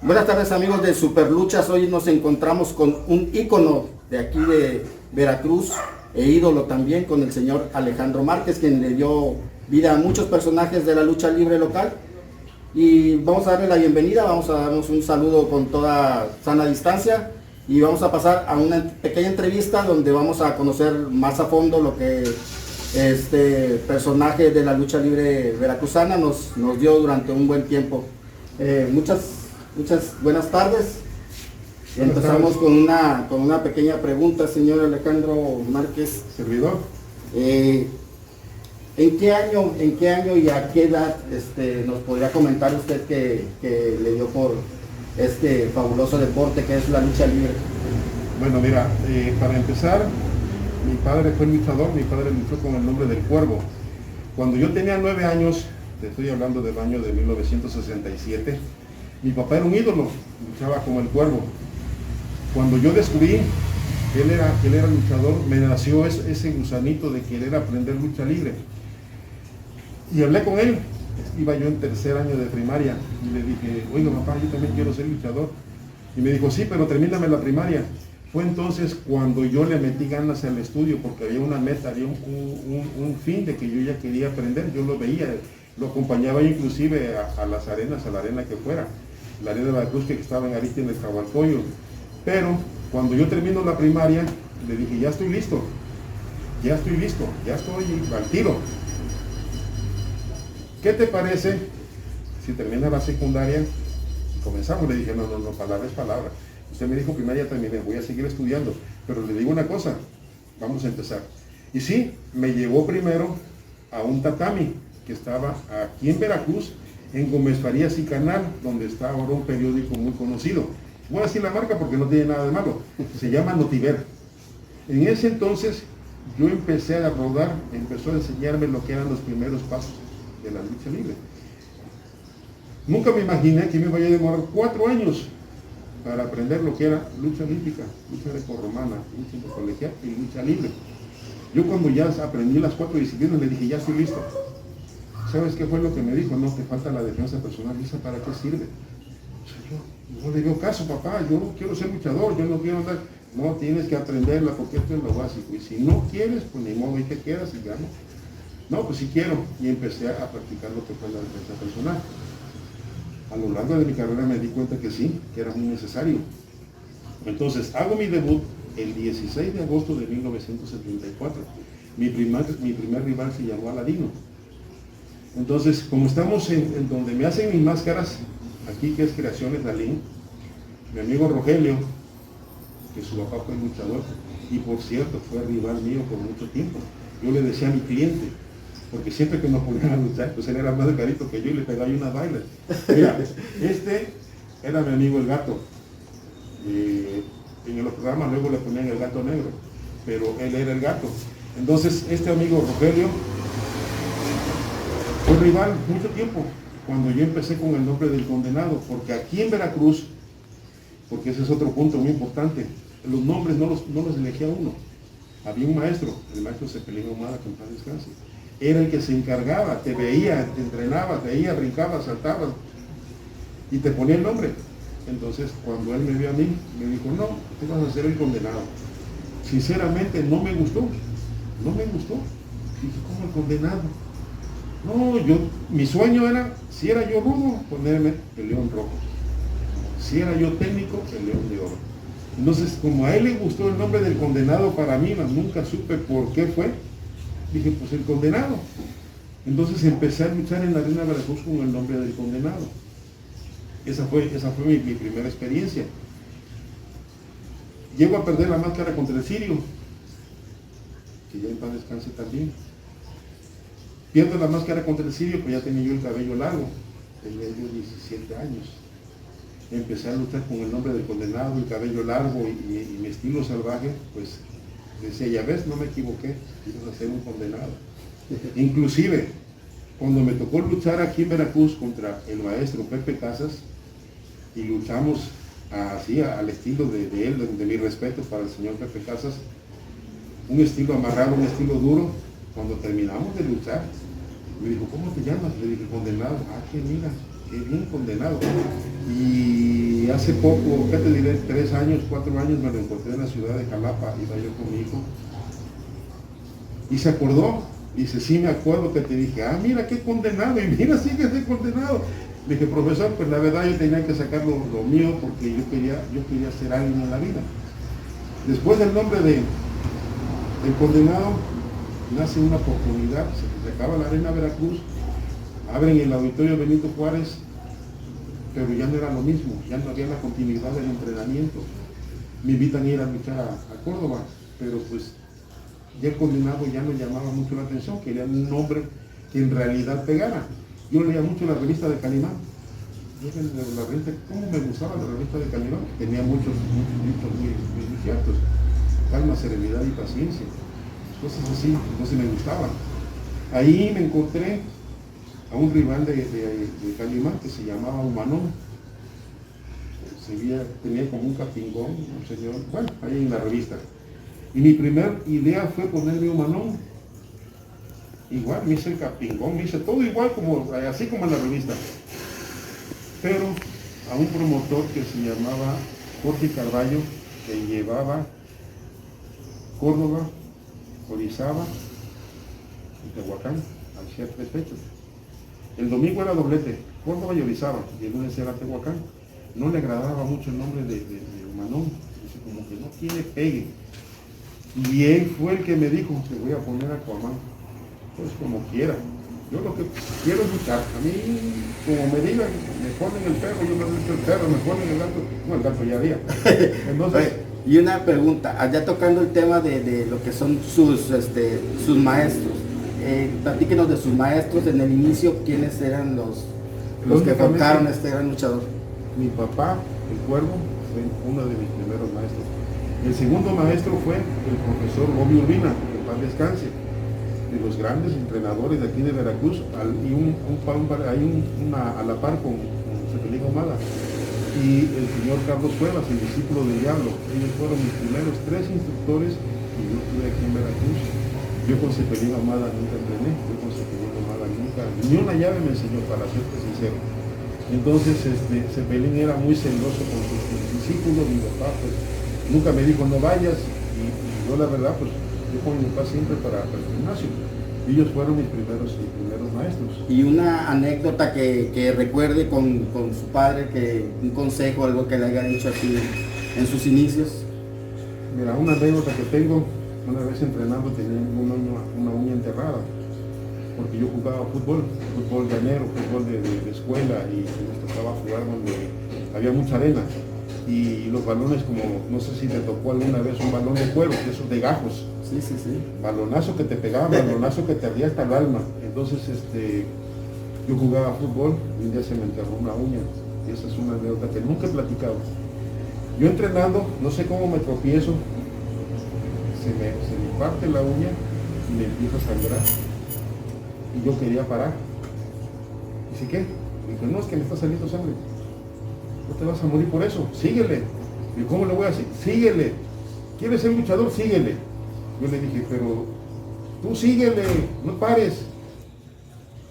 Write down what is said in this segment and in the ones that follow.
Buenas tardes amigos de Superluchas. Hoy nos encontramos con un ícono de aquí de Veracruz e ídolo también, con el señor Alejandro Márquez, quien le dio vida a muchos personajes de la lucha libre local. Y vamos a darle la bienvenida, vamos a darnos un saludo con toda sana distancia y vamos a pasar a una pequeña entrevista donde vamos a conocer más a fondo lo que este personaje de la lucha libre veracruzana nos dio durante un buen tiempo. Muchas buenas tardes. Empezamos con una pequeña pregunta, señor Alejandro Márquez. Servidor. ¿En qué año y a qué edad nos podría comentar usted que le dio por este fabuloso deporte que es la lucha libre? Bueno, mira, para empezar, mi padre fue luchador, mi padre luchó con el nombre del Cuervo. Cuando yo tenía 9 años, te estoy hablando del año de 1967, mi papá era un ídolo, luchaba como el Cuervo. Cuando yo descubrí que él era luchador, me nació ese gusanito de querer aprender lucha libre. Y hablé con él, iba yo en tercer año de primaria, y le dije, oiga papá, yo también quiero ser luchador. Y me dijo, sí, pero termíname la primaria. Fue entonces cuando yo le metí ganas al estudio, porque había una meta, había un fin de que yo ya quería aprender. Yo lo veía, lo acompañaba inclusive a las arenas, a la arena que fuera, la arena de Veracruz que estaba en Arispe, en el Cabalcoyo. Pero cuando yo termino la primaria, le dije, ya estoy listo, ya estoy al tiro. ¿Qué te parece si termina la secundaria y comenzamos? Le dije, no, palabra es palabra. Usted me dijo primaria, terminé, voy a seguir estudiando, pero le digo una cosa, vamos a empezar. Y sí, me llevó primero a un tatami que estaba aquí en Veracruz, en Gómez Farías y Canal, donde está ahora un periódico muy conocido. Voy a decir la marca porque no tiene nada de malo, se llama Notiver. En ese entonces yo empecé a rodar, empezó a enseñarme lo que eran los primeros pasos de la lucha libre. Nunca me imaginé que me vaya a demorar 4 años para aprender lo que era lucha olímpica, lucha grecorromana, lucha intercolegial y lucha libre. Yo cuando ya aprendí las 4 disciplinas le dije, ya estoy listo. ¿Sabes qué fue lo que me dijo? No, te falta la defensa personal. ¿Esa para qué sirve? O sea, yo no le dio caso, papá, yo no quiero ser luchador, yo no quiero andar. No, tienes que aprenderla porque esto es lo básico. Y si no quieres, pues ni modo, ahí te quedas y ya no. No, pues sí quiero. Y empecé a practicar lo que fue la defensa personal. A lo largo de mi carrera me di cuenta que sí, que era muy necesario. Entonces, hago mi debut el 16 de agosto de 1974. Mi primer rival se llamó Aladino. Entonces, como estamos en donde me hacen mis máscaras, aquí que es Creaciones Dalín, mi amigo Rogelio, que su papá fue luchador, y por cierto, fue rival mío por mucho tiempo. Yo le decía a mi cliente, porque siempre que nos ponían a luchar, pues él era más delgadito que yo y le pegaba unas bailas. Mira, este era mi amigo el Gato. En los programas luego le ponían el Gato Negro, pero él era el Gato. Entonces, este amigo Rogelio fue rival mucho tiempo, cuando yo empecé con el nombre del Condenado, porque aquí en Veracruz, porque ese es otro punto muy importante, los nombres no los elegía uno. Había un maestro, el maestro Cepelín Ahumada, que en paz descanse. Era el que se encargaba, te veía, te entrenaba, te veía, brincaba, saltaba y te ponía el nombre. Entonces, cuando él me vio a mí, me dijo, no, tú vas a ser el Condenado. Sinceramente, no me gustó. Dije, ¿cómo el Condenado? No, mi sueño era, si era yo rudo, ponerme el León Rojo. Si era yo técnico, el León de Oro. Entonces, como a él le gustó el nombre del Condenado, para mí, nunca supe por qué fue, dije, pues el Condenado. Entonces empecé a luchar en la Arena Veracruz con el nombre del Condenado. Esa fue mi primera experiencia. Llego a perder la máscara contra el Sirio, que ya en paz descanse también. Pierdo la máscara contra el Sirio, pues ya tenía yo el cabello largo, tenía yo 17 años. Empecé a luchar con el nombre del Condenado, el cabello largo y mi estilo salvaje, pues decía, ya ves, no me equivoqué, ibas a ser un Condenado. Inclusive, cuando me tocó luchar aquí en Veracruz contra el maestro Pepe Casas, y luchamos así, al estilo de él, de mi respeto para el señor Pepe Casas, un estilo amarrado, un estilo duro, cuando terminamos de luchar, me dijo, ¿cómo te llamas? Le dije, Condenado. Ah, que mira, qué bien, Condenado. Y hace poco, ¿qué te diré? 3 años, 4 años me lo encontré en la ciudad de Jalapa, iba yo con mi hijo. Y se acordó, dice, sí me acuerdo que te dije, ah, mira qué condenado, y mira, sí que estoy condenado. Le dije, profesor, pues la verdad yo tenía que sacar lo mío porque yo quería ser alguien en la vida. Después del nombre del condenado, nace una oportunidad, se acaba la Arena Veracruz, abren el Auditorio Benito Juárez, pero ya no era lo mismo, ya no había la continuidad del entrenamiento. Me invitan a ir a luchar a Córdoba, pero pues ya el condenado ya no llamaba mucho la atención, quería un nombre que en realidad pegara. Yo leía mucho la revista de Calimán. ¿Cómo me gustaba la revista de Calimán? Tenía muchos libros muy ciertos. Calma, serenidad y paciencia. Cosas así, entonces me gustaban. Ahí me encontré a un rival de Calimán que se llamaba Humanón. Tenía como un capingón, un señor, bueno, ahí en la revista. Y mi primer idea fue ponerle Humanón. Igual me hice el capingón, me hice todo igual, así como en la revista. Pero a un promotor que se llamaba Jorge Carballo, que llevaba Córdoba, Orizaba y Tehuacán, hacía 3 fechas. El domingo era doblete, Córdoba y Orizaba, y el lunes era Tehuacán. No le agradaba mucho el nombre de Humanón, dice, como que no tiene pegue. Y él fue el que me dijo, te voy a poner a Aquaman. Pues como quiera. Yo lo que quiero es luchar. A mí, como me digan, me ponen el perro, yo me lucho el perro, me ponen el gato. No, el gato ya haría. Entonces, y una pregunta, allá tocando el tema de lo que son sus maestros. Platíquenos de sus maestros en el inicio, ¿quiénes eran los que forjaron este gran luchador? Mi papá, el Cuervo, fue uno de mis primeros maestros. El segundo maestro fue el profesor Bobby Urbina, que en paz descanse, de los grandes entrenadores de aquí de Veracruz, hay una a la par con Cepelín Ahumada, y el señor Carlos Cuevas, el discípulo del Diablo. Ellos fueron mis primeros 3 instructores que yo tuve aquí en Veracruz. Yo con Cepelín Ahumada nunca entrené, yo con Cepelín Ahumada nunca, ni una llave me enseñó, para serte sincero. Entonces Cepelín era muy celoso con sus discípulos. Mi papá pues nunca me dijo no vayas, y yo la verdad pues yo con mi papá siempre para el gimnasio. Ellos fueron mis primeros maestros. Y una anécdota que recuerde con su padre, un consejo, algo que le haya dicho así en sus inicios. Mira, una anécdota que tengo, una vez entrenando tenía una uña enterrada, porque yo jugaba fútbol llanero, fútbol de escuela, y nos tocaba jugar donde había mucha arena. Y los balones, como no sé si te tocó alguna vez un balón de cuero, de esos de gajos. Sí. Balonazo que te pegaba, balonazo que te ardía hasta el alma. Entonces yo jugaba fútbol y un día se me enterró una uña. Y esa es una anécdota que nunca he platicado. Yo entrenando, no sé cómo me tropiezo, se me parte la uña y me empieza a sangrar. Y yo quería parar. ¿Y sí qué? Y dije, no, es que me está saliendo sangre. No te vas a morir por eso, síguele. ¿Y cómo le voy a decir? Síguele. ¿Quieres ser luchador? Síguele. Yo le dije, pero tú síguele, no pares.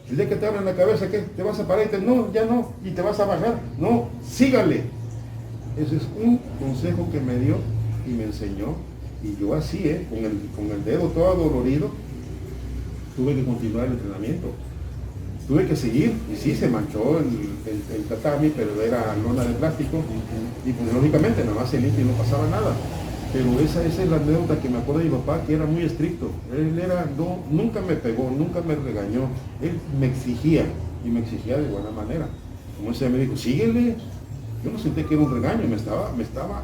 El día que te abran la cabeza, ¿qué? ¿Te vas a parar? Y te, no, ya no, y te vas a bajar. No, sígale. Ese es un consejo que me dio y me enseñó. Y yo así, con el dedo todo adolorido, tuve que continuar el entrenamiento. Tuve que seguir, y sí, se manchó el tatami, pero era lona de plástico, y pues lógicamente nada más se limpia y no pasaba nada. Pero esa es la anécdota que me acuerdo de mi papá, que era muy estricto. Él nunca me pegó, nunca me regañó, él me exigía, y me exigía de buena manera. Como ese me dijo, síguele. Yo no sentí que era un regaño, me estaba,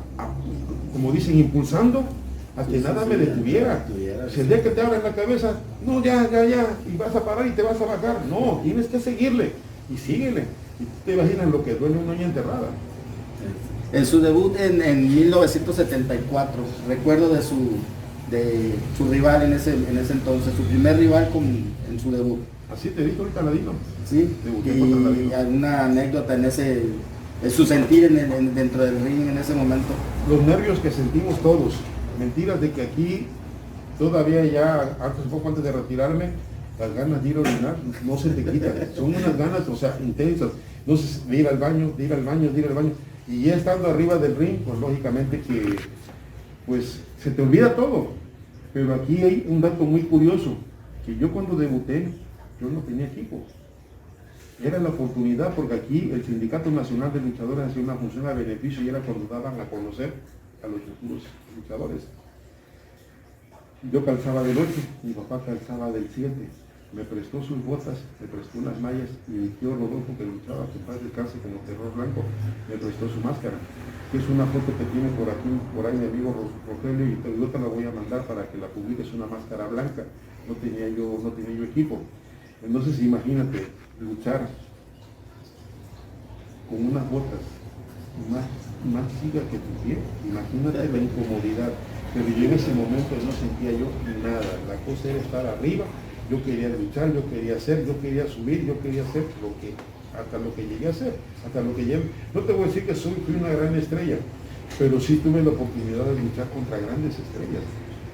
como dicen, impulsando a que nada me detuviera. Si el día que te abren la cabeza, no, ya, y vas a parar y te vas a bajar. No, tienes que seguirle y síguele. Y tú te imaginas lo que duele una uña enterrada. En su debut en 1974, recuerdo de su rival en ese entonces, su primer rival en su debut. Así te dijo ahorita Ladino. Sí, y alguna anécdota en su sentir dentro del ring en ese momento. Los nervios que sentimos todos. Mentiras de que aquí todavía ya, poco antes de retirarme, las ganas de ir a orinar no se te quitan. Son unas ganas, o sea, intensas. Entonces, de ir al baño. Y ya estando arriba del ring, pues lógicamente que pues se te olvida todo. Pero aquí hay un dato muy curioso, que yo cuando debuté, yo no tenía equipo. Era la oportunidad, porque aquí el Sindicato Nacional de Luchadores hacía una función a beneficio y era cuando daban a conocer a los futuros luchadores. Yo calzaba del 8, mi papá calzaba del 7. Me prestó sus botas, me prestó unas mallas y mi tío Rodolfo, que luchaba, que paz descanse como Terror Blanco, me prestó su máscara. Que es una foto que tiene por aquí, por ahí mi amigo Rogelio, y yo te la voy a mandar para que la publiques, una máscara blanca. No tenía yo equipo. Entonces imagínate, luchar con unas botas más chica que tu pie, imagínate la incomodidad. Pero yo en ese momento no sentía yo nada, la cosa era estar arriba, yo quería luchar, yo quería hacer, yo quería subir, yo quería hacer hasta lo que llegué a hacer, hasta lo que llegué. No te voy a decir que fui una gran estrella, pero sí tuve la oportunidad de luchar contra grandes estrellas.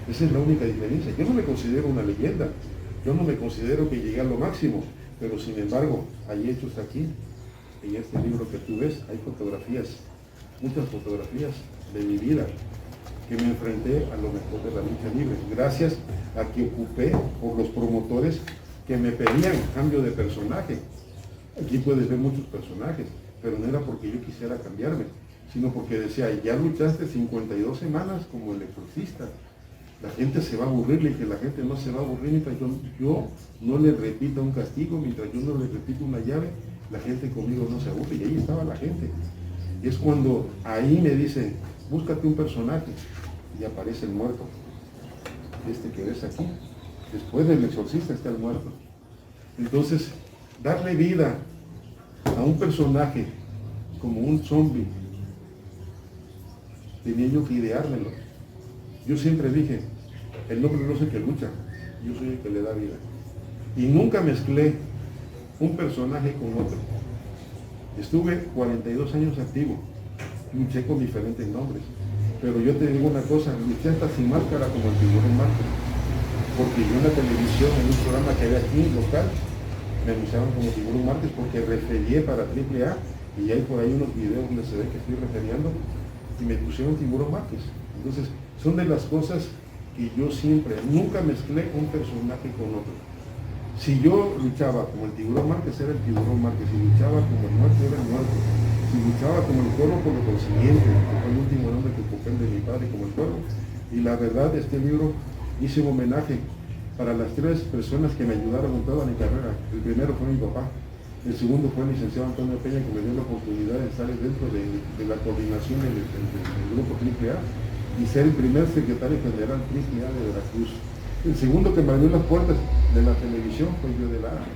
Esa es la única diferencia. Yo no me considero una leyenda, yo no me considero que llegué a lo máximo, pero sin embargo, hay hechos aquí, en este libro que tú ves, hay fotografías, muchas fotografías de mi vida, que me enfrenté a lo mejor de la lucha libre, gracias a que ocupé por los promotores que me pedían cambio de personaje. Aquí puedes ver muchos personajes, pero no era porque yo quisiera cambiarme, sino porque decía, ya luchaste 52 semanas como el exorcista, la gente se va a aburrir, y que la gente no se va a aburrir mientras yo no le repita un castigo, mientras yo no le repita una llave, la gente conmigo no se aburre, y ahí estaba la gente. Y es cuando ahí me dicen, búscate un personaje, y aparece el muerto, este que ves aquí. Después del exorcista está el muerto. Entonces, darle vida a un personaje como un zombie, tenía yo que ideármelo. Yo siempre dije, el hombre no es el que lucha, yo soy el que le da vida. Y nunca mezclé un personaje con otro. Estuve 42 años activo, luché con diferentes nombres. Pero yo te digo una cosa, luché hasta sin máscara como el Tiburón Márquez, porque yo en la televisión, en un programa que había aquí local, me anunciaban como Tiburón Márquez porque referié para AAA, y hay por ahí unos videos donde se ve que estoy referiando, y me pusieron Tiburón Márquez. Entonces, son de las cosas que yo siempre, nunca mezclé un personaje con otro. Si yo luchaba como el Tiburón Márquez, era el Tiburón Márquez, si luchaba como el muerto, era el muerto. Si luchaba como el cuervo, por lo consiguiente, que fue el último nombre que ocupé de mi padre como el cuervo. Y la verdad, este libro hice un homenaje para las 3 personas que me ayudaron en toda mi carrera. El primero fue mi papá, el segundo fue el licenciado Antonio Peña, que me dio la oportunidad de estar dentro de la coordinación del grupo AAA y ser el primer secretario general AAA de Veracruz. El segundo que me abrió las puertas de la televisión fue yo de Lara.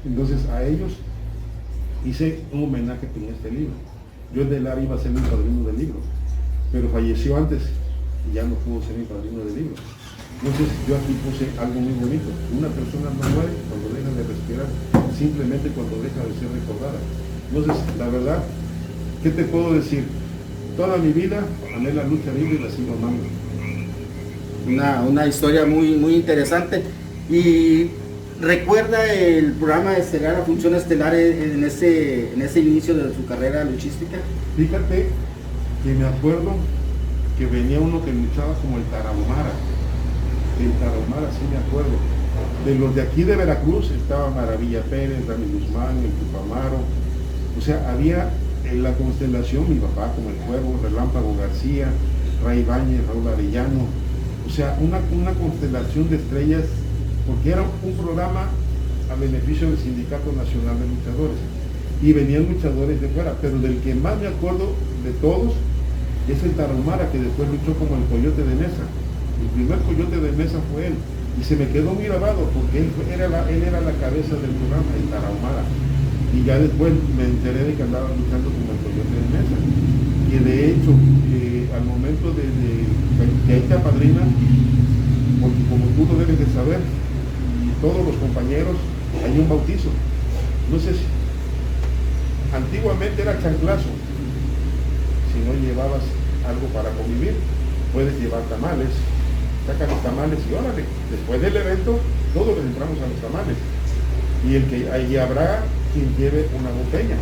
Entonces a ellos hice un homenaje con este libro. Yo de Lara iba a ser mi padrino del libro, pero falleció antes y ya no pudo ser mi padrino del libro. Entonces yo aquí puse algo muy bonito. Una persona no muere cuando deja de respirar, simplemente cuando deja de ser recordada. Entonces, la verdad, ¿qué te puedo decir? Toda mi vida amé la lucha libre y la sigo amando. Una historia muy, muy interesante. Y recuerda el programa estelar, la función estelar en ese inicio de su carrera luchística. Fíjate que me acuerdo que venía uno que luchaba como el Tarahumara. El Tarahumara, sí me acuerdo. De los de aquí de Veracruz estaba Maravilla Pérez, Rami Guzmán, el Tupamaro. O sea, había en la constelación mi papá como el Cuervo, Relámpago García, Ray Ibáñez, Raúl Arellano. O sea, una constelación de estrellas, porque era un programa a beneficio del Sindicato Nacional de Luchadores. Y venían luchadores de fuera, pero del que más me acuerdo de todos es el Tarahumara, que después luchó como el Coyote de Mesa. El primer Coyote de Mesa fue él, y se me quedó muy grabado, porque él era la cabeza del programa, el Tarahumara. Y ya después me enteré de que andaba luchando como el Coyote de Mesa. Y de hecho, al momento de que hay que apadrinan, porque como tú lo debes de saber, y todos los compañeros, hay un bautizo. Entonces, antiguamente era chanclazo. Si no llevabas algo para convivir, puedes llevar tamales, saca los tamales y órale. Después del evento, todos les entramos a los tamales. Y ahí habrá quien lleve una botella.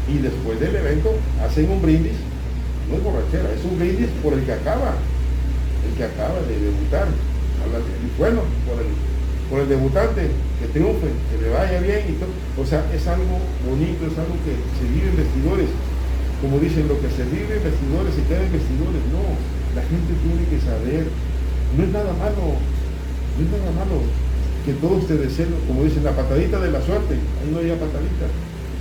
Y después del evento hacen un brindis, no es borrachera, es un brindis por el que acaba de debutar. Y bueno, por el debutante, que triunfe, que le vaya bien y todo. O sea, es algo bonito, es algo que se vive en vestidores. Como dicen, lo que se vive en vestidores se queda en vestidores. No, la gente tiene que saber, no es nada malo, que todos te deseen, como dicen, la patadita de la suerte. Ahí no había patadita,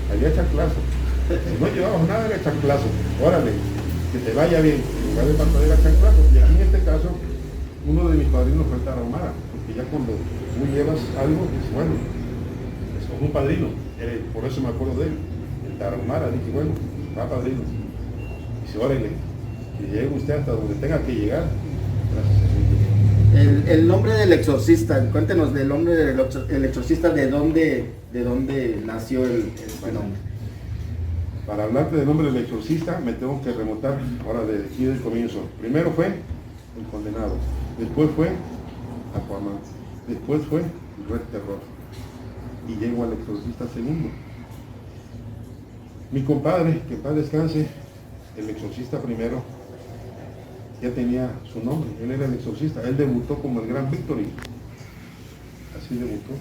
había chanclazo. Si no llevabas nada, era chanclazo. Órale, que te vaya bien, en lugar de patadera, chanclazo. Y aquí en este caso, uno de mis padrinos fue el Tarahumara, porque ya cuando tú llevas algo, dices, bueno, es como un padrino, por eso me acuerdo de él, el Tarahumara. Dije, bueno, va padrino. Dice, órale, que llegue usted hasta donde tenga que llegar. Gracias. El nombre del exorcista, cuéntenos del nombre del exorcista, de dónde nació este nombre. Para hablarte del nombre del exorcista me tengo que remontar ahora de aquí del comienzo. Primero fue el condenado, después fue Aquaman, después fue Red Terror y llego al exorcista segundo. Mi compadre, que en paz descanse, el exorcista primero, ya tenía su nombre, él era el exorcista, él debutó como el Gran Victory, así debutó.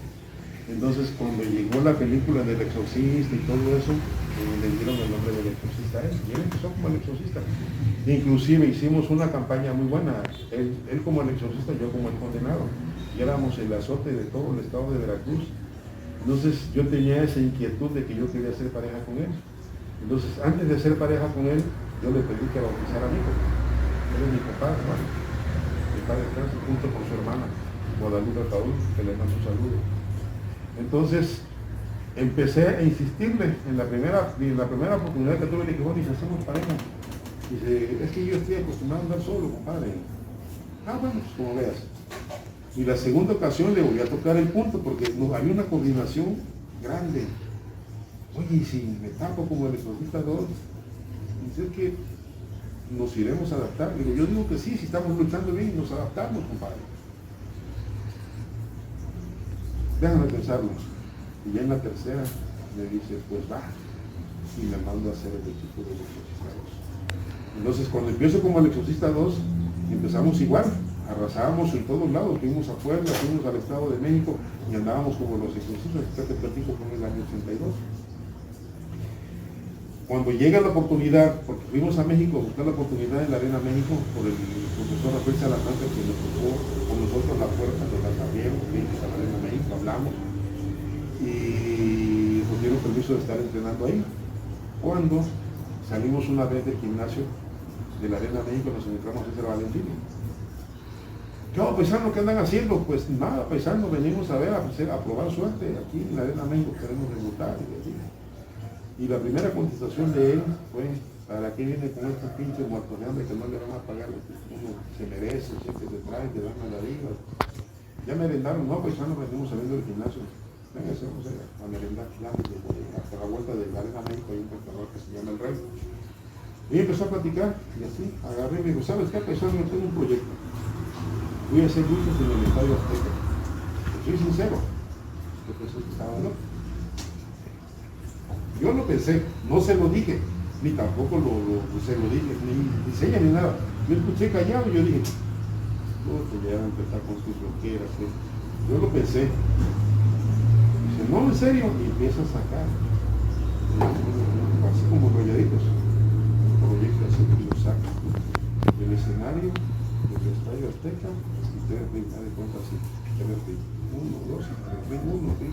Entonces cuando llegó la película del exorcista y todo eso, le dieron el nombre del exorcista a él, y él empezó como el exorcista. Inclusive hicimos una campaña muy buena, él como el exorcista, yo como el condenado, y éramos el azote de todo el estado de Veracruz. Entonces yo tenía esa inquietud de que yo quería ser pareja con él. Entonces antes de ser pareja con él, yo le pedí que bautizara a mi hijo. Él es mi compadre, hermano. Mi padre está junto con su hermana, Guadalupe Paul, que le mando un saludo. Entonces empecé a insistirle en la primera oportunidad que tuve. Le dije, bueno, y si hacemos pareja. Dice, es que yo estoy acostumbrado a andar solo, compadre. Ah, bueno, pues como veas. Y la segunda ocasión le volví a tocar el punto porque había una coordinación grande. Oye, y si me tapo como el exorcista 2, dice que nos iremos a adaptar. Digo, yo digo que sí, si estamos luchando bien, nos adaptamos, compadre. Déjame pensarlo. Y ya en la tercera me dice, pues va. Y me manda a hacer el equipo del exorcista 2. Entonces, cuando empiezo como el exorcista 2, empezamos igual. Arrasábamos en todos lados, fuimos a Puebla, fuimos al Estado de México y andábamos como los exorcistas. Ya te platico, fue en el año 82. Cuando llega la oportunidad, porque fuimos a México a buscar la oportunidad en la Arena México por el profesor Rafael Salamanca, que nos tocó con nosotros la puerta de la Gabriel, a la Arena México, hablamos y nos dieron permiso de estar entrenando ahí. Cuando salimos una vez del gimnasio de la Arena México, nos encontramos en San Valentín. ¿Qué paisano, qué andan haciendo? Pues nada, paisano, venimos a ver, a probar suerte. Aquí en la Arena México queremos debutar. Y la primera contestación de él fue, ¿para qué viene con estos pinches muertos de hambre que no le van a pagar lo que uno se merece, siempre se trae, te dan a la vida? Ya merendaron, no, paisano, venimos saliendo del gimnasio. Venga, vamos a merendar, hasta la vuelta de la Arena México hay un restaurante que se llama El Rey. Y empezó a platicar, y así, agarré y me dijo, ¿sabes qué, paisano? Yo tengo un proyecto. Voy a hacer luchas en el Estadio Azteca. Soy sincero, yo pensé que estaba loco. Yo lo pensé, no se lo dije, ni tampoco se lo dije, ni seña ni nada. Yo escuché callado y yo dije, no, pues ya va a empezar con sus loqueras. Yo lo pensé. Dice, no, en serio, y empieza a sacar. Así como rolladitos. Un proyecto así que lo saca. El escenario del Estadio Azteca, y te de cuenta así. 1, 2, 3, 1, 2, 3.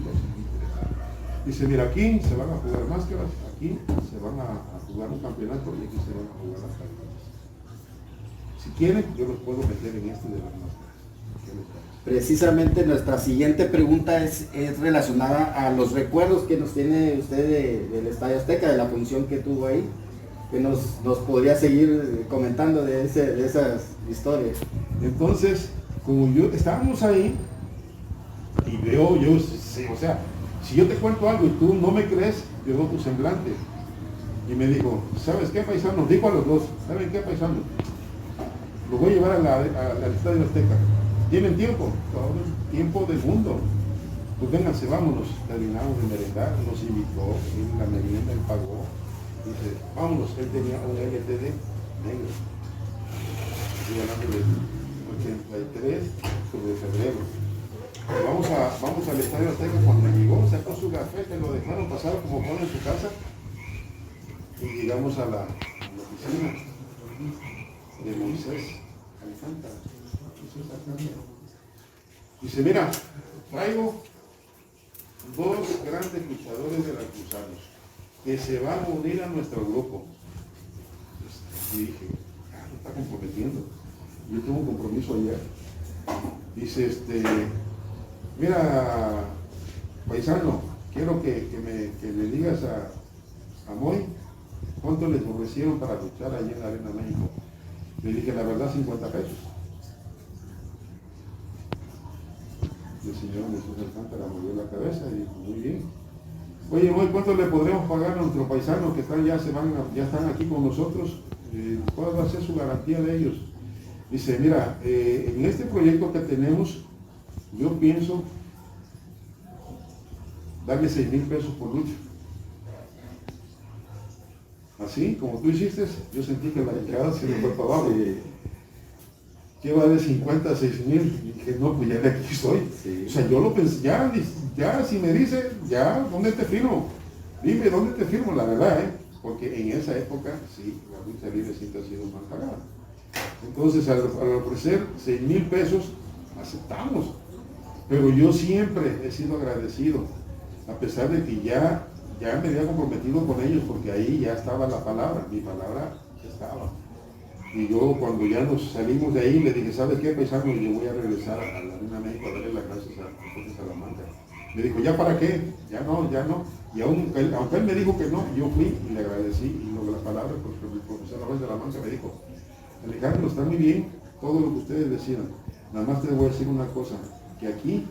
Dice, mira, aquí se van a jugar máscaras, aquí se van a jugar un campeonato y aquí se van a jugar las carreras. Si quieren, yo los puedo meter en este de las máscaras. Precisamente nuestra siguiente pregunta es relacionada a los recuerdos que nos tiene usted del Estadio Azteca, de la función que tuvo ahí, que nos podría seguir comentando de esas historias. Entonces, como estábamos ahí, y veo, o sea, si yo te cuento algo y tú no me crees, yo veo tu semblante. Y me dijo, ¿sabes qué, paisano? Dijo a los dos, ¿saben qué, paisano? Los voy a llevar al Estadio Azteca. ¿Tienen tiempo? Todo el tiempo del mundo. Pues vénganse, vámonos. Terminamos de merendar, nos invitó, y la merienda, él pagó. Dice, vámonos, él tenía un LTD negro. Estoy hablando del 83 de febrero. Vamos al Estadio Azteca. Cuando llegó, sacó su gafete, lo dejaron pasar como pone en su casa. Y llegamos a la oficina de Moisés Alcántara. Dice, mira, traigo dos grandes luchadores veracruzanos que se van a unir a nuestro grupo. Y dije, me está comprometiendo. Yo tuve un compromiso ayer. Dice, mira, paisano, quiero que me digas a Moy cuánto les ofrecieron para luchar allí en la Arena México. Le dije, la verdad, 50 pesos. Y el señor Jesús Alcántara movió la cabeza y dijo, muy bien. Oye, Moy, ¿cuánto le podremos pagar a nuestros paisanos que están, ya están aquí con nosotros? ¿Cuál va a ser su garantía de ellos? Dice, mira, en este proyecto que tenemos, yo pienso darle 6,000 pesos por lucha. Así, como tú hiciste, yo sentí que la entrada se me fue para abajo. Sí. ¿Qué va de 50 a 6,000? Y dije, no, pues ya de aquí estoy. Sí. O sea, yo lo pensé, ya si me dice, ya, ¿dónde te firmo? Dime, ¿dónde te firmo? La verdad, porque en esa época, sí, la lucha libre siempre ha sido mal pagada. Entonces, al ofrecer 6,000 pesos, aceptamos. Pero yo siempre he sido agradecido, a pesar de que ya me había comprometido con ellos, porque ahí ya estaba la palabra, mi palabra estaba. Y yo cuando ya nos salimos de ahí, le dije, ¿sabes qué, paisano? Yo voy a regresar a la Arena México a darle las gracias a José Salamanca. Me dijo, ¿ya para qué? Ya no. Y aunque él me dijo que no, yo fui y le agradecí, y luego la palabra, porque el profesor José Salamanca me dijo, Alejandro, está muy bien todo lo que ustedes decidan. Nada más te voy a decir una cosa, que aquí,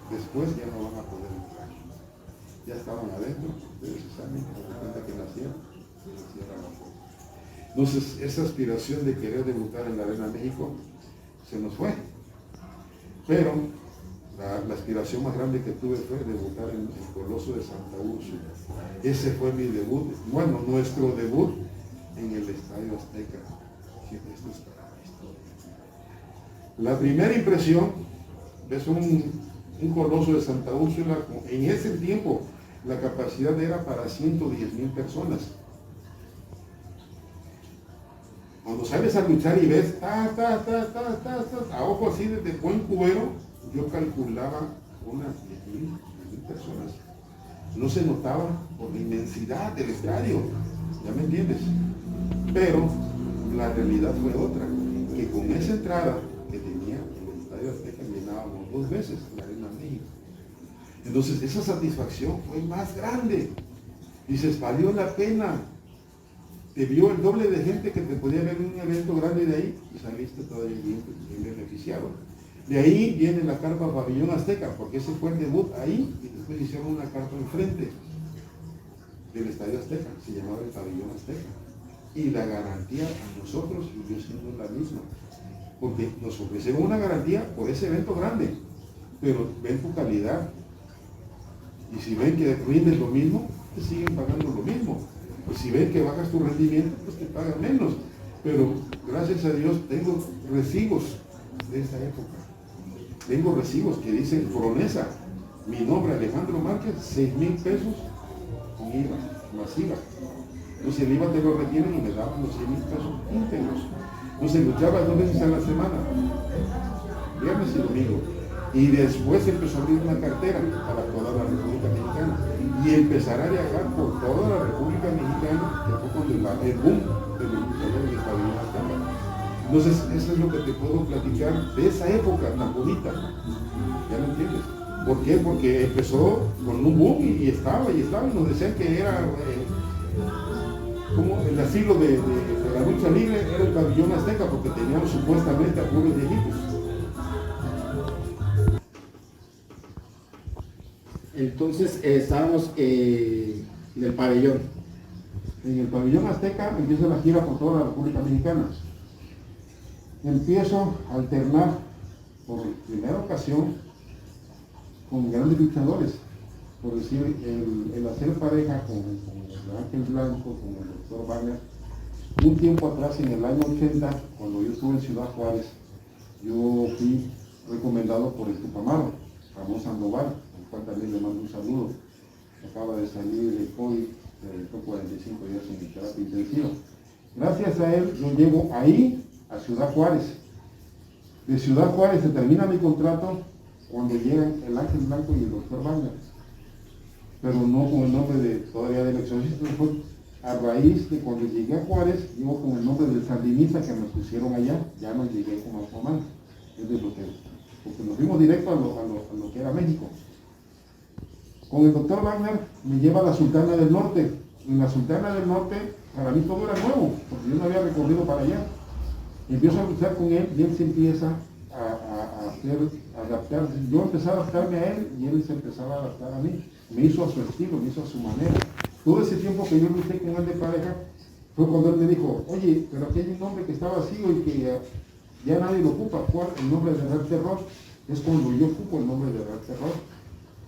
después ya no van a poder entrar. Ya estaban adentro, ustedes saben, la gente que nacía, se cierra la puerta. Entonces, esa aspiración de querer debutar en la Arena México se nos fue. Pero la aspiración más grande que tuve fue debutar en el Coloso de Santa Úrsula. Ese fue mi debut, bueno, nuestro debut en el Estadio Azteca. Esto es para la historia. La primera impresión, ves un Coloso de Santa Úrsula, en ese tiempo la capacidad era para 110,000 personas. Cuando sales a luchar y ves, a ojo así de buen cubero, yo calculaba unas 10,000 personas. No se notaba por la inmensidad del estadio, ¿ya me entiendes? Pero la realidad fue otra, que con esa entrada que tenía el Estadio Azteca llenábamos 2 veces la Arena México. Entonces esa satisfacción fue más grande. Dices, valió la pena. Te vio el doble de gente que te podía ver en un evento grande de ahí y saliste todavía bien beneficiado. De ahí viene la carpa Pabellón Azteca, porque ese fue el debut ahí y después hicieron una carpa enfrente del Estadio Azteca, se llamaba el Pabellón Azteca. Y la garantía a nosotros siguió siendo la misma, porque nos ofrecieron una garantía por ese evento grande, pero ven tu calidad. Y si ven que rindes lo mismo, te siguen pagando lo mismo. Pues si ven que bajas tu rendimiento, pues te pagan menos. Pero gracias a Dios tengo recibos de esa época. Tengo recibos que dicen Promesa, mi nombre Alejandro Márquez, 6,000 pesos con IVA, masiva. Entonces el IVA te lo retienen y me daban los 6,000 pesos íntegros. Entonces luchaba 2 veces a la semana, viernes y domingo. Y después empezó a abrir una cartera para toda la República Mexicana. Y empezar a viajar por toda la República Mexicana, que fue cuando el boom de los luchadores de Pabellón Azteca. Entonces, eso es lo que te puedo platicar de esa época tan bonita. ¿Ya lo entiendes? ¿Por qué? Porque empezó con un boom y estaba, y nos decían que era como el asilo de la lucha libre, era el Pabellón Azteca, porque teníamos supuestamente a puros viejitos. Entonces estábamos en el pabellón. En el Pabellón Azteca empieza la gira por toda la República Mexicana. Empiezo a alternar por primera ocasión con grandes luchadores. por decir, el hacer pareja con el Ángel Blanco, con el doctor Wagner. Un tiempo atrás, en el año 80, cuando yo estuve en Ciudad Juárez, yo fui recomendado por el Tupamaro, Ramón Sandoval, al cual también le mando un saludo. Acaba de salir de COVID, de 45 días en terapia intensiva. Gracias a él, yo llego ahí a Ciudad Juárez. De Ciudad Juárez se termina mi contrato cuando llegan el Ángel Blanco y el doctor Wagner. Pero no con el nombre de todavía del exorcista, fue a raíz de cuando llegué a Juárez, llego con el nombre del sandinista que me pusieron allá, ya no llegué como Aquaman. Es de lo que, porque nos fuimos directo a lo que era México. Con el doctor Wagner me lleva a la Sultana del Norte. En la Sultana del Norte, para mí todo era nuevo, porque yo no había recorrido para allá. Empiezo a luchar con él y él se empieza a adaptarse. Yo empecé a adaptarme a él y él se empezaba a adaptar a mí. Me hizo a su estilo, me hizo a su manera. Todo ese tiempo que yo luché con él de pareja, fue cuando él me dijo, oye, pero aquí hay un nombre que está vacío y que ya nadie lo ocupa. ¿Cuál? El nombre de Red Terror. Es cuando yo ocupo el nombre de Red Terror.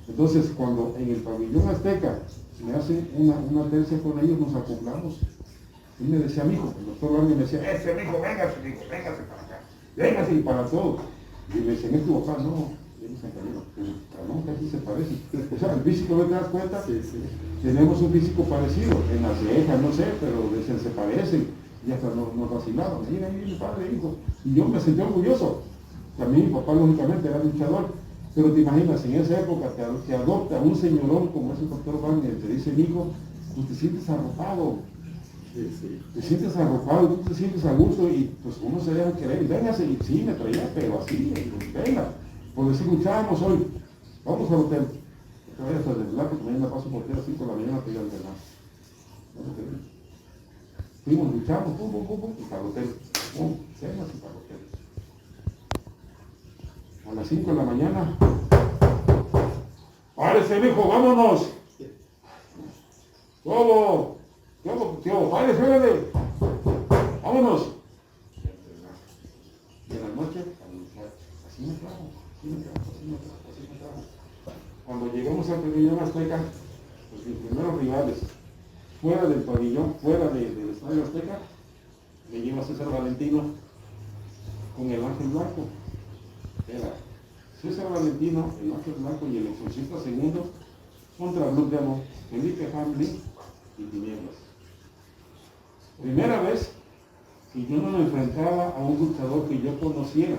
Entonces, cuando en el pabellón azteca me hacen una tercia con ellos, nos acoplamos. Él me decía, mijo, el doctor Wagner me decía, mijo, véngase para acá, véngase y para todo. Y le decían, ¿es tu papá? No, él es San pero no, que aquí se parece. O sea, el físico, ¿no te das cuenta? Sí. Tenemos un físico parecido, en las cejas, no sé, pero decían, se parecen. Y hasta nos vacilaban. Mira, mi padre, hijo. Y yo me sentí orgulloso. También mi papá, lógicamente, era luchador. Pero te imaginas, en esa época te adopta un señorón como es el doctor Wagner, te dice, hijo, tú te sientes arropado. Sí. Te sientes arropado, tú te sientes a gusto y pues uno se deja querer. Véngase, y sí, me traía, pero así, venga. Por decir, luchábamos hoy, vamos al hotel. Que vayas a desvelar, porque mañana paso por ti a las 5 de la mañana te voy a ordenar. No te crees. Fuimos, luchamos, pum, y para el hotel. Pum, cenas y para el hotel. A las 5 de la mañana. ¡Párese, mijo, vámonos! ¿Cómo? Tío, párese, órale. Vámonos. Y en la noche, así me trajo. Cuando llegamos al pabellón azteca, pues mis primeros rivales, fuera del pabellón, fuera del estadio azteca, me lleva César Valentino con el Ángel Blanco. Era César Valentino, el Ángel Blanco y el exorcista segundo contra Blue Demon, Felipe Hamlin y Tinieblas. Primera vez que yo no me enfrentaba a un luchador que yo conociera.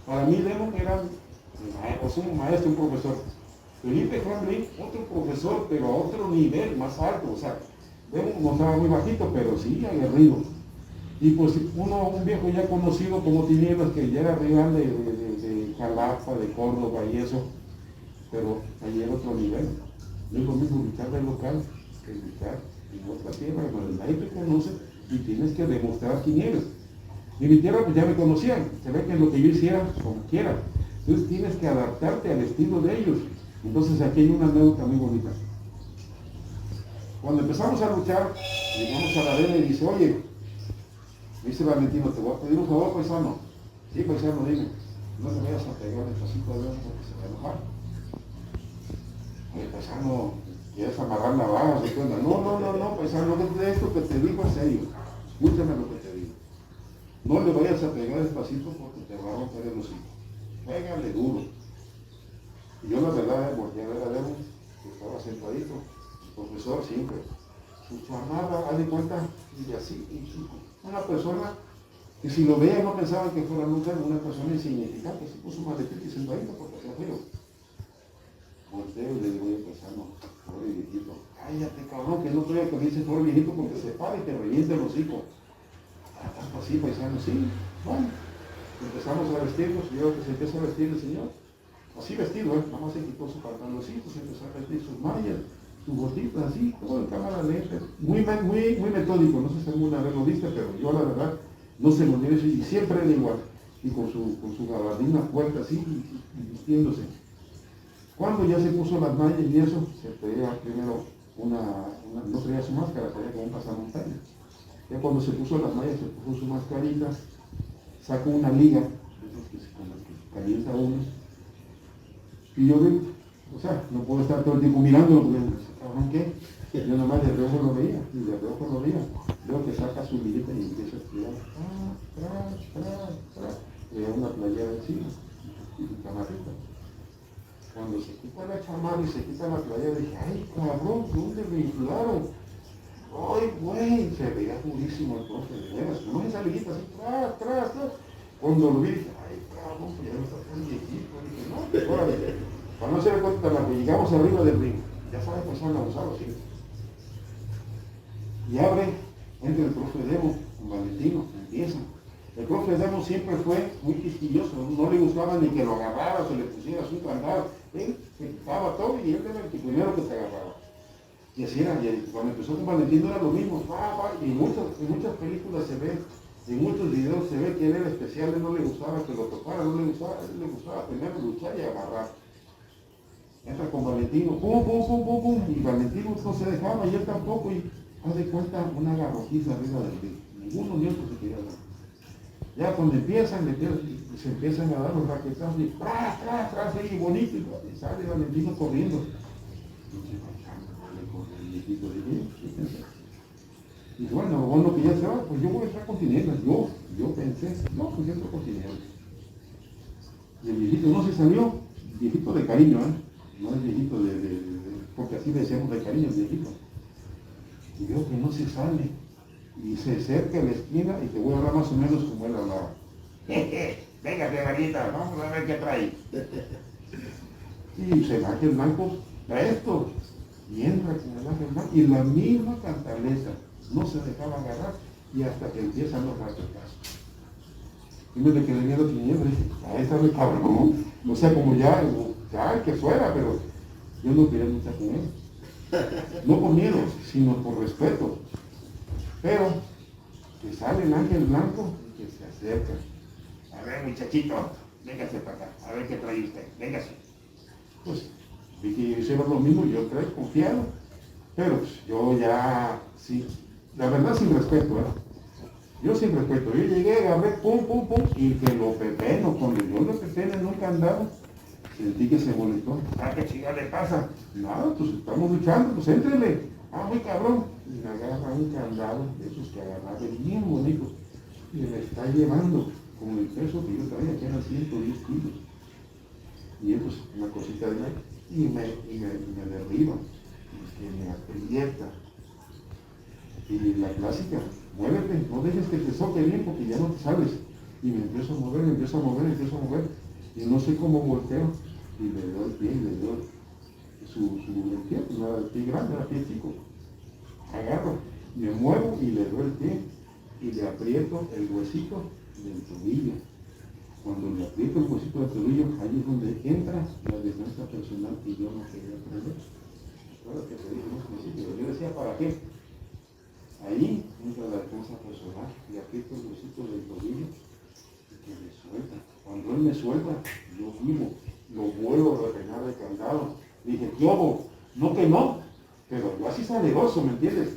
Para mí Demon era un maestro, un profesor. Felipe Hamlin, otro profesor, pero a otro nivel, más alto. O sea, Demon no estaba muy bajito, pero sí aguerrido. Y pues un viejo ya conocido como Tinieblas, que ya era rival de Jalapa, de Córdoba y eso, pero allí era otro nivel. No es lo mismo luchar del local que luchar en otra tierra, donde nadie te conoce y tienes que demostrar quién eres. Y mi tierra pues ya me conocían, se ve que lo que yo hiciera, como quiera. Entonces tienes que adaptarte al estilo de ellos. Entonces aquí hay una anécdota muy bonita. Cuando empezamos a luchar, llegamos a la arena y dice, oye, me dice Valentino, te voy a pedir un favor, paisano. Sí, paisano, dime. No te vayas a pegar el pasito de Dios porque se va a enojar. Oye, paisano, ¿quieres amarrar navajas? No, paisano, de esto que te digo en serio. Escúchame lo que te digo. No le vayas a pegar despacito porque te va a romper el hocico. Pégale duro. Y yo la verdad volteé a ver a Demon, que estaba sentadito, el profesor siempre. Su charnada, haz de cuenta, y así, una persona que si lo veía no pensaba que fuera nunca una persona insignificante, se puso más de y sentadito porque hacía frío. Volteo y le digo, oye, paisano, pobre viejito, cállate cabrón, que no creo que dice pobre viejito porque se para y te revienta el hocico. Tanto así, paisano, sí, bueno. Empezamos a vestirnos, y yo que se empieza a vestir el señor. Así vestido, nada más se quitó su pantaloncito, se empezó a vestir sus mallas, sus botitas, así, todo en cámara lenta. Muy metódico, no sé si alguna vez lo viste, pero yo la verdad no se lo diré y siempre era igual. Y con su gabardina fuerte así, y vistiéndose. Cuando ya se puso las mallas y eso, se traía primero no traía su máscara, traía como un pasamontaña. Ya cuando se puso las mallas, se puso su mascarita, sacó una liga, con las que calienta uno. Y yo O sea, no puedo estar todo el tiempo mirándolo porque, cabrón, ¿qué? Yo nomás de reojo lo veía, y de reojo lo veía. Veo que saca su libreta y empieza a estudiar. Le da una playera encima y su camarita. Cuando se quita la chamarra y se quita la playera, dije, ay, cabrón, ¿dónde me inflaron? Ay, güey, se veía durísimo el profe, de veras, no esa liguita así, tras. Cuando lo vi, dije, ay, cabrón, pues ya no está tan viejito. Dije, no, órale, para no ser cuenta, la que llegamos arriba del ring, ya sabes, pues han abusado, sí. Y abre, entra el profe Demo, con Valentino, empieza. El profe Demo siempre fue muy quisquilloso, no le gustaba ni que lo agarrara, se le pusiera su candado. Él se quitaba todo y él era el primero que te agarraba. Y así era, y cuando empezó con Valentino era lo mismo, y en muchas películas se ve, en muchos videos se ve que él era especial, él no le gustaba que lo tocara, no le gustaba, él le gustaba tener, luchar y agarrar. Entra con Valentino, pum, y Valentino no se dejaba y él tampoco, y haz de cuenta una garrotiza arriba del ring, ninguno ni otro se quería dar. Ya cuando se empiezan a dar los raquetazos y tras, y bonito, y sale Valentino corriendo. Y bueno, bueno que ya se va, pues yo voy a estar con tinieblas. Yo pensé, no, pues yo entro con tinieblas. Y el viejito no se salió, viejito de cariño, no es viejito porque así decíamos de cariño el viejito. Y veo que no se sale. Y se acerca a la esquina y te voy a hablar más o menos como él hablaba. Venga, Marita, vamos a ver qué trae. Y se baja el blanco, trae esto. Y entra con el ángel blanco y la misma cantaleta, no se dejaba agarrar y hasta que empiezan los raquetazos. Y me le quedé viendo tinieblas y dije, a esa me cabrón. O sea, como ya que fuera, pero yo no quería luchar con él. No por miedo, sino por respeto. Pero que sale el ángel blanco y que se acerca. A ver, muchachito, véngase para acá, a ver qué trae usted, véngase. Pues vi que hicieron lo mismo, yo creo, confiado. Pero pues, yo ya, sí, la verdad sin respeto, Yo sin respeto, yo llegué, agarré, pum, y que lo pepeno, cuando yo lo pepeno en un candado, sentí que se molestó. ¿Qué chingada le pasa? Nada, pues estamos luchando, pues éntrele. Muy cabrón. Y me agarra un candado de esos que agarraba bien bonito. Y me está llevando con el peso que yo traía, que eran 110 kilos. Y él, pues, una cosita de ahí, y me derriba, y que me aprieta. Y la clásica, muévete, no dejes que te soque bien porque ya no te sales. Y me empiezo a mover, y no sé cómo volteo, y le doy el pie, y le doy el pie, no era el pie grande, era el pie chico. Agarro, me muevo y le doy el pie, y le aprieto el huesito del tobillo. Cuando le aprieto el huesito del tobillo, ahí es donde entra la defensa personal que yo no quería aprender. Claro que te dije, yo decía, ¿para qué? Ahí entra la defensa personal, le aprieto el huesito del tobillo y que me suelta. Cuando él me suelta, yo vivo, lo vuelvo a retener de candado. Dije, ¿qué hago? No que no, pero yo así saleroso, ¿me entiendes?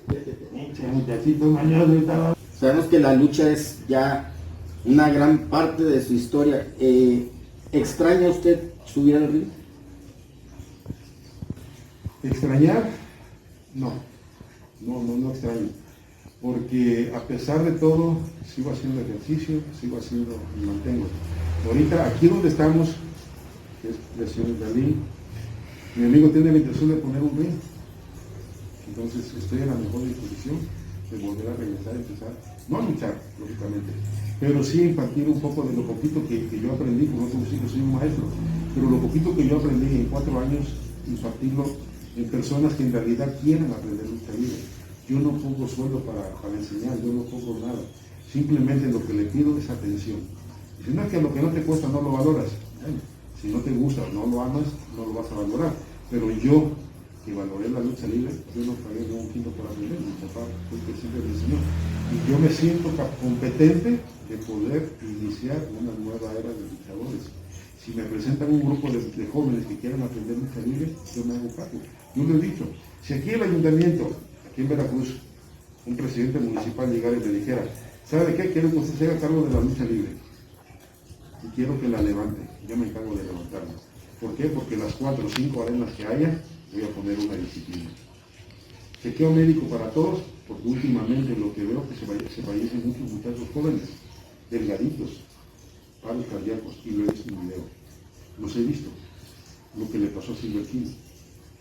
Muchachito mañana estaba. Sabemos que la lucha es ya una gran parte de su historia. ¿Extraña usted subir al ring? ¿Extrañar? No extraño. Porque a pesar de todo, sigo haciendo ejercicio, me mantengo. Ahorita, aquí donde estamos, que es Lesiones de Berlín, mi amigo tiene la intención de poner un ring. Entonces estoy en la mejor disposición de volver a regresar, empezar, no a luchar, lógicamente, pero sí impartir un poco de lo poquito que yo aprendí, como otros chicos, soy un maestro, pero lo poquito que yo aprendí en 4 años, impartirlo en personas que en realidad quieren aprender lucha libre. Yo no pongo sueldo para enseñar, yo no pongo nada. Simplemente lo que le pido es atención. Si no es que lo que no te cuesta no lo valoras. Si no te gusta, no lo amas, no lo vas a valorar. Pero yo, que valoré la lucha libre, yo no pagué ni un quinto por aprender. Mi papá fue el que siempre me enseñó. Y yo me siento competente de poder iniciar una nueva era de luchadores. Si me presentan un grupo de jóvenes que quieran aprender lucha libre, yo me hago cargo. Yo lo he dicho, si aquí el ayuntamiento, aquí en Veracruz, un presidente municipal llegara y me dijera, ¿sabe qué? Quiero que usted se haga cargo de la lucha libre. Y quiero que la levante. Yo me encargo de levantarla. ¿Por qué? Porque las 4 o 5 arenas que haya, voy a poner una disciplina. Chequeo médico para todos, porque últimamente lo que veo es que se fallecen muchos muchachos jóvenes, delgaditos, paros cardíacos, y lo he visto en video. Los he visto, lo que le pasó a Silver King.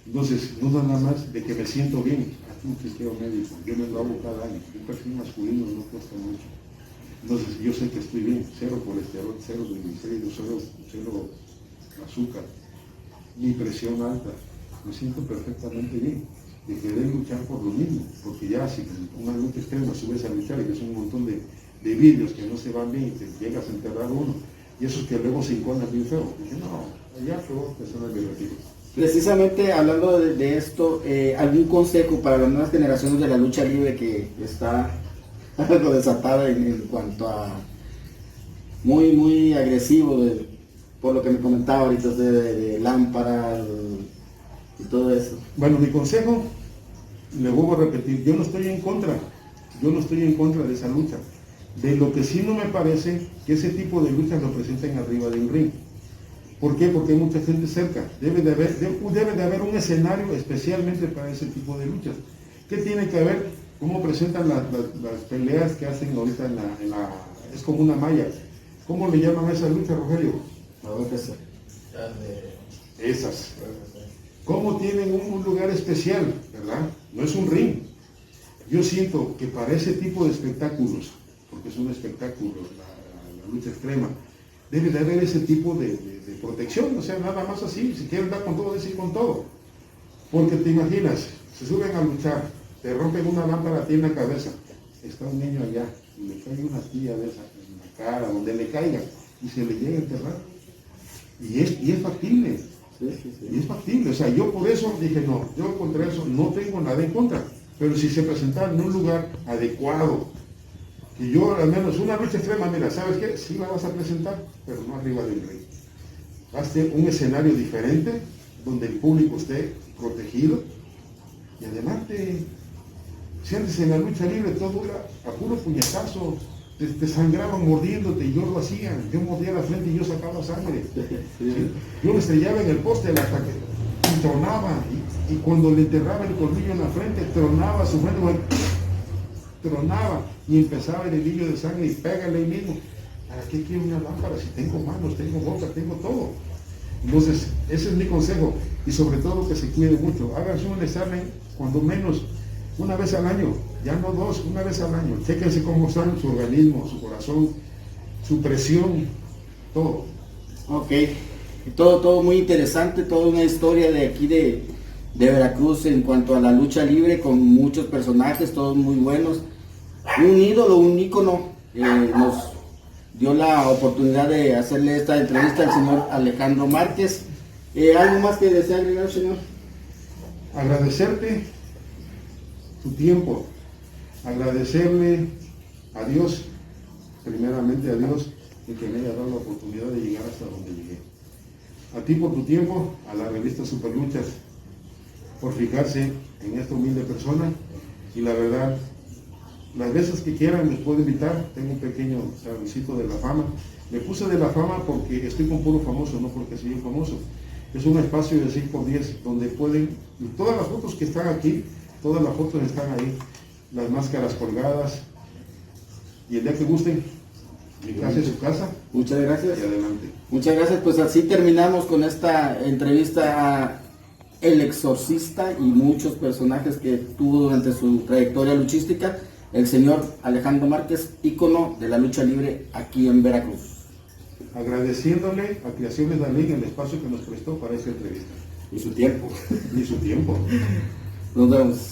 Entonces, no nada más de que me siento bien, aquí un chequeo médico, yo me lo hago cada año, un perfil masculino no cuesta mucho. Entonces, yo sé que estoy bien, 0 colesterol, 0 triglicéridos, 0 azúcar, mi presión alta, me siento perfectamente bien. De querer luchar por lo mismo, porque ya si una lucha extrema subes a luchar y es un montón de vidrios que no se van bien y te llegas a enterrar uno, y esos que luego se enconan bien feo, dije, no, allá peor personas me retiro. Precisamente hablando de esto, ¿algún consejo para las nuevas generaciones de la lucha libre que está algo desatada en cuanto a muy agresivo, por lo que me comentaba ahorita de lámparas y todo eso? Bueno, mi consejo, le vuelvo a repetir, yo no estoy en contra de esa lucha. De lo que sí no me parece que ese tipo de luchas lo presenten arriba de un ring. ¿Por qué? Porque hay mucha gente cerca. Debe de haber un escenario especialmente para ese tipo de luchas. ¿Qué tiene que ver? ¿Cómo presentan las peleas que hacen ahorita es como una malla? ¿Cómo le llaman a esa lucha, Rogelio? Esas. ¿Cómo tienen un lugar especial, verdad? No es un ring. Yo siento que para ese tipo de espectáculos, porque es un espectáculo, la lucha extrema, debe de haber ese tipo de protección, o sea, nada más así, si quieren dar con todo, decir con todo. Porque te imaginas, se suben a luchar, te rompen una lámpara a ti en la cabeza, está un niño allá, y le cae una tía de esa en la cara, donde le caiga, y se le llega a enterrar. Y es factible. Y es factible, o sea, yo por eso dije no, yo contra eso no tengo nada en contra, pero si se presentara en un lugar adecuado, que yo al menos una lucha extrema, mira, ¿sabes qué? Sí la vas a presentar, pero no arriba del ring. Hazte un escenario diferente, donde el público esté protegido, y además si antes en la lucha libre todo era a puro puñetazo, te sangraban mordiéndote y yo lo hacía, yo mordía la frente y yo sacaba sangre. ¿Sí? Yo me estrellaba en el poste hasta que tronaba, y cuando le enterraba el colmillo en la frente, tronaba su frente, tronaba y empezaba el hilillo de sangre y pégale ahí mismo. ¿Para qué quiero una lámpara si tengo manos, tengo boca, tengo todo? Entonces, ese es mi consejo, y sobre todo que se cuide mucho. Háganse un examen cuando menos una vez al año, ya no 2, una vez al año. Chéquense cómo están su organismo, su corazón, su presión, todo. Ok, todo muy interesante, toda una historia de aquí de Veracruz en cuanto a la lucha libre, con muchos personajes, todos muy buenos. Un ídolo, un ícono, nos dio la oportunidad de hacerle esta entrevista al señor Alejandro Márquez. ¿Algo más que desea agregar, señor? Agradecerte tu tiempo, agradecerle a Dios, primeramente a Dios, de que me haya dado la oportunidad de llegar hasta donde llegué. A ti por tu tiempo, a la revista Superluchas, por fijarse en esta humilde persona, y la verdad, las veces que quieran les puedo invitar. Tengo un pequeño servicito de la fama. Me puse de la fama porque estoy con puro famoso, no porque soy un famoso. Es un espacio de 6x10 donde pueden, todas las fotos que están aquí, todas las fotos están ahí, las máscaras colgadas, y el día que gusten, mi casa es su casa. Muchas gracias. Y adelante. Muchas gracias, pues así terminamos con esta entrevista a El Exorcista y muchos personajes que tuvo durante su trayectoria luchística, el señor Alejandro Márquez, ícono de la lucha libre aquí en Veracruz. Agradeciéndole a Creaciones Dalí el espacio que nos prestó para esta entrevista. Y su tiempo. Y su tiempo. Nos vemos.